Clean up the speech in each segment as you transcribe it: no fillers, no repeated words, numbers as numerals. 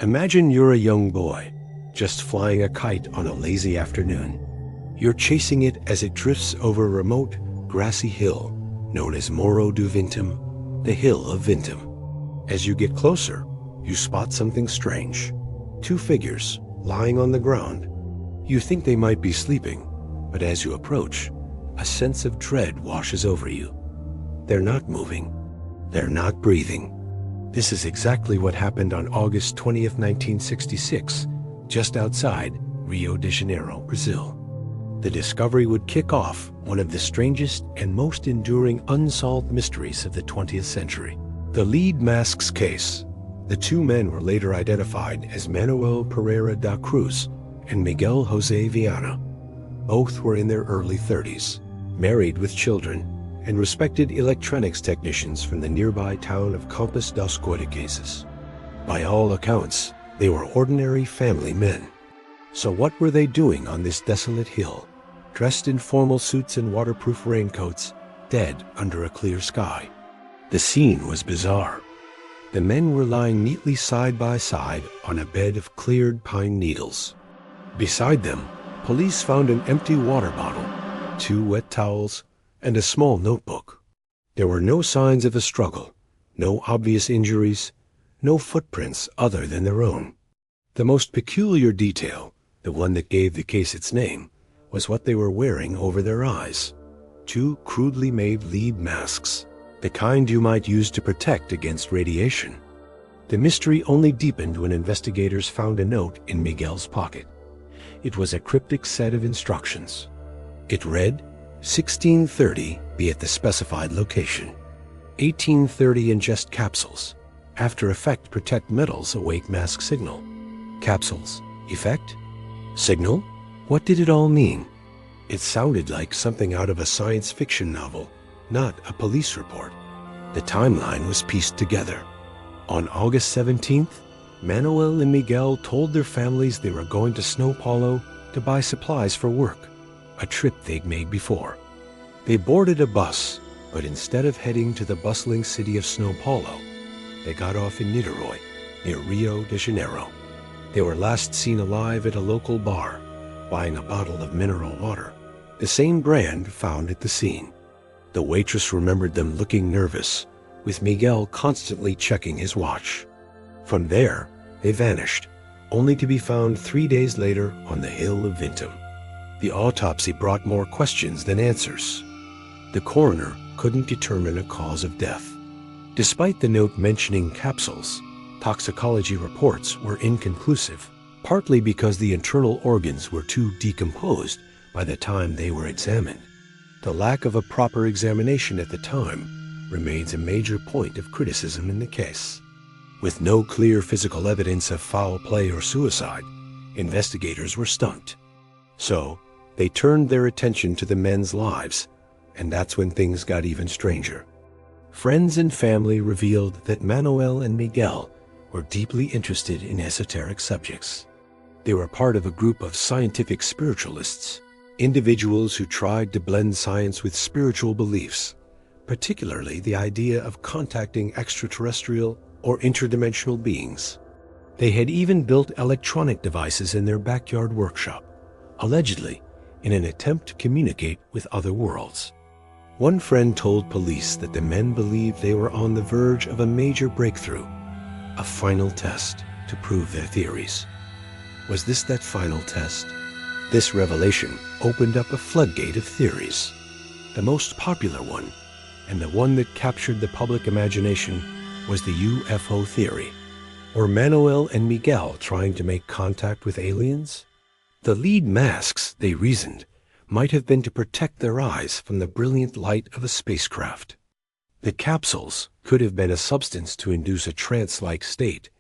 Imagine you're a young boy, just flying a kite on a lazy afternoon. You're chasing it as it drifts over a remote, grassy hill known as Morro do Vintum, the Hill of Vintum. As you get closer, you spot something strange. Two figures lying on the ground. You think they might be sleeping, but as you approach, a sense of dread washes over you. They're not moving. They're not breathing. This is exactly what happened on August 20th, 1966, just outside Rio de Janeiro, Brazil. The discovery would kick off one of the strangest and most enduring unsolved mysteries of the 20th century. The lead masks case. The two men were later identified as Manuel Pereira da Cruz and Miguel Jose Viana. Both were in their early 30s, married with children, and respected electronics technicians from the nearby town of Campos dos Goytacazes. By all accounts, they were ordinary family men. So what were they doing on this desolate hill, dressed in formal suits and waterproof raincoats, dead under a clear sky? The scene was bizarre. The men were lying neatly side by side on a bed of cleared pine needles. Beside them, police found an empty water bottle, 2 wet towels, and a small notebook. There were no signs of a struggle, no obvious injuries, no footprints other than their own. The most peculiar detail, the one that gave the case its name, was what they were wearing over their eyes. 2 crudely made lead masks, the kind you might use to protect against radiation. The mystery only deepened when investigators found a note in Miguel's pocket. It was a cryptic set of instructions. It read, 1630, be at the specified location. 1830, ingest capsules. After effect, protect metals, awake mask signal. Capsules. Effect? Signal? What did it all mean? It sounded like something out of a science fiction novel, not a police report. The timeline was pieced together. On August 17th, Manuel and Miguel told their families they were going to São Paulo to buy supplies for work, a trip they'd made before. They boarded a bus, but instead of heading to the bustling city of São Paulo, they got off in Niterói, near Rio de Janeiro. They were last seen alive at a local bar, buying a bottle of mineral water, the same brand found at the scene. The waitress remembered them looking nervous, with Miguel constantly checking his watch. From there, they vanished, only to be found 3 days later on the Hill of Vintum. The autopsy brought more questions than answers. The coroner couldn't determine a cause of death. Despite the note mentioning capsules, toxicology reports were inconclusive, partly because the internal organs were too decomposed by the time they were examined. The lack of a proper examination at the time remains a major point of criticism in the case. With no clear physical evidence of foul play or suicide, investigators were stumped. So, they turned their attention to the men's lives, and that's when things got even stranger. Friends and family revealed that Manuel and Miguel were deeply interested in esoteric subjects. They were part of a group of scientific spiritualists, individuals who tried to blend science with spiritual beliefs, particularly the idea of contacting extraterrestrial or interdimensional beings. They had even built electronic devices in their backyard workshop, allegedly in an attempt to communicate with other worlds. One friend told police that the men believed they were on the verge of a major breakthrough, a final test to prove their theories. Was this that final test? This revelation opened up a floodgate of theories. The most popular one, and the one that captured the public imagination, was the UFO theory. Were Manuel and Miguel trying to make contact with aliens? The lead masks, they reasoned, might have been to protect their eyes from the brilliant light of a spacecraft. The capsules could have been a substance to induce a trance-like state,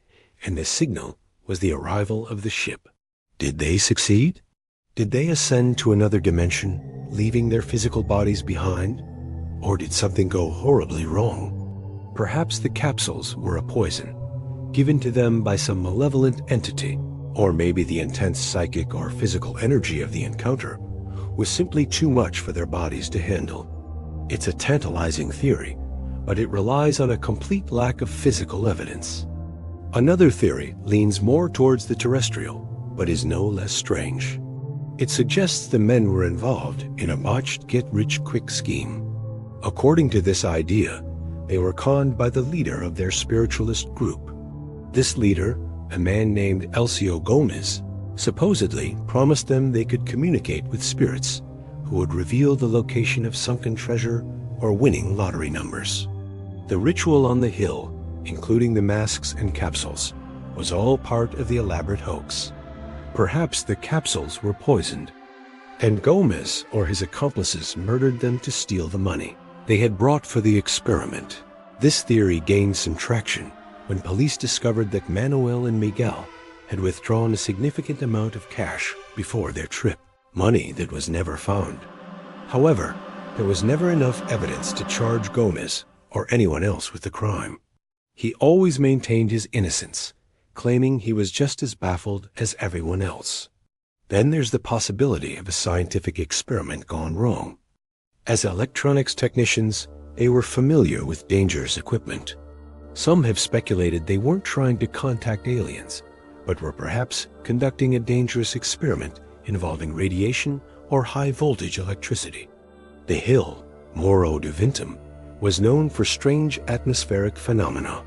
and the signal was the arrival of the ship. Did they succeed? Did they ascend to another dimension, leaving their physical bodies behind? Or did something go horribly wrong? Perhaps the capsules were a poison, given to them by some malevolent entity, or maybe the intense psychic or physical energy of the encounter was simply too much for their bodies to handle. It's a tantalizing theory, but it relies on a complete lack of physical evidence. Another theory leans more towards the terrestrial, but is no less strange. It suggests the men were involved in a botched get-rich-quick scheme. According to this idea, they were conned by the leader of their spiritualist group. This leader, a man named Elcio Gomez, supposedly promised them they could communicate with spirits who would reveal the location of sunken treasure or winning lottery numbers. The ritual on the hill, including the masks and capsules, was all part of the elaborate hoax. Perhaps the capsules were poisoned, and Gomez or his accomplices murdered them to steal the money they had brought for the experiment. This theory gained some traction when police discovered that Manuel and Miguel had withdrawn a significant amount of cash before their trip, money that was never found. However, there was never enough evidence to charge Gomez or anyone else with the crime. He always maintained his innocence, claiming he was just as baffled as everyone else. Then there's the possibility of a scientific experiment gone wrong. As electronics technicians, they were familiar with dangerous equipment. Some have speculated they weren't trying to contact aliens, but were perhaps conducting a dangerous experiment involving radiation or high-voltage electricity. The hill, Morro do Vintum, was known for strange atmospheric phenomena.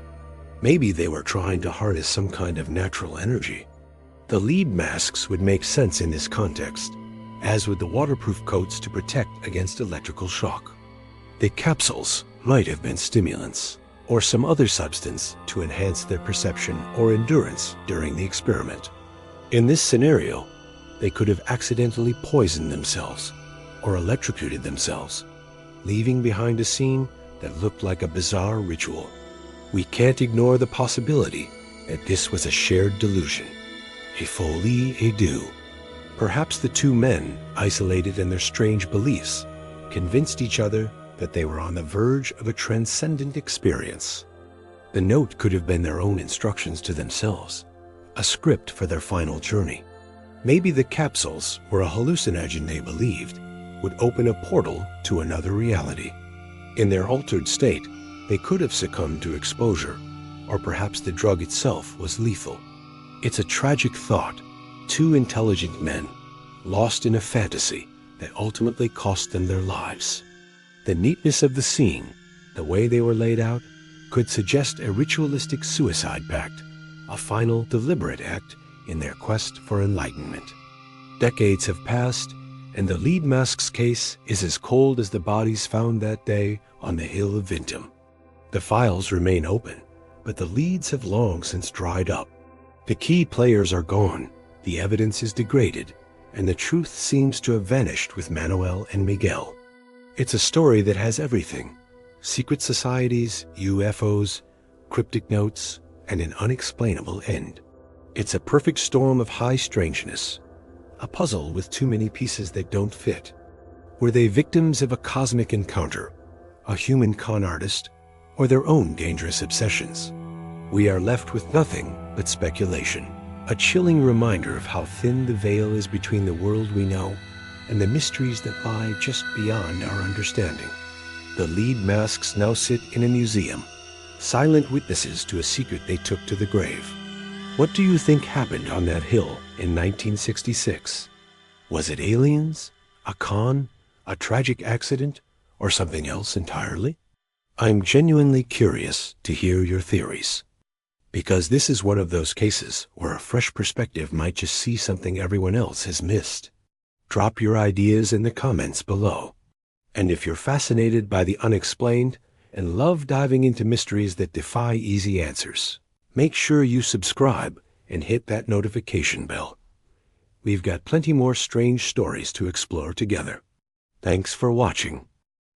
Maybe they were trying to harness some kind of natural energy. The lead masks would make sense in this context, as would the waterproof coats to protect against electrical shock. The capsules might have been stimulants, or some other substance to enhance their perception or endurance during the experiment. In this scenario, they could have accidentally poisoned themselves or electrocuted themselves, leaving behind a scene that looked like a bizarre ritual. We can't ignore the possibility that this was a shared delusion, a folie à deux. Perhaps the two men, isolated in their strange beliefs, convinced each other that they were on the verge of a transcendent experience. The note could have been their own instructions to themselves, a script for their final journey. Maybe the capsules were a hallucinogen they believed would open a portal to another reality. In their altered state, they could have succumbed to exposure, or perhaps the drug itself was lethal. It's a tragic thought. Two intelligent men, lost in a fantasy that ultimately cost them their lives. The neatness of the scene, the way they were laid out, could suggest a ritualistic suicide pact, a final deliberate act in their quest for enlightenment. Decades have passed, and the lead mask's case is as cold as the bodies found that day on the hill of Vintum. The files remain open, but the leads have long since dried up. The key players are gone, the evidence is degraded, and the truth seems to have vanished with Manuel and Miguel. It's a story that has everything: secret societies, UFOs, cryptic notes, and an unexplainable end. It's a perfect storm of high strangeness, a puzzle with too many pieces that don't fit. Were they victims of a cosmic encounter, a human con artist, or their own dangerous obsessions? We are left with nothing but speculation, a chilling reminder of how thin the veil is between the world we know and the mysteries that lie just beyond our understanding. The lead masks now sit in a museum, silent witnesses to a secret they took to the grave. What do you think happened on that hill in 1966? Was it aliens, a con, a tragic accident, or something else entirely? I'm genuinely curious to hear your theories, because this is one of those cases where a fresh perspective might just see something everyone else has missed. Drop your ideas in the comments below. And if you're fascinated by the unexplained and love diving into mysteries that defy easy answers, make sure you subscribe and hit that notification bell. We've got plenty more strange stories to explore together. Thanks for watching.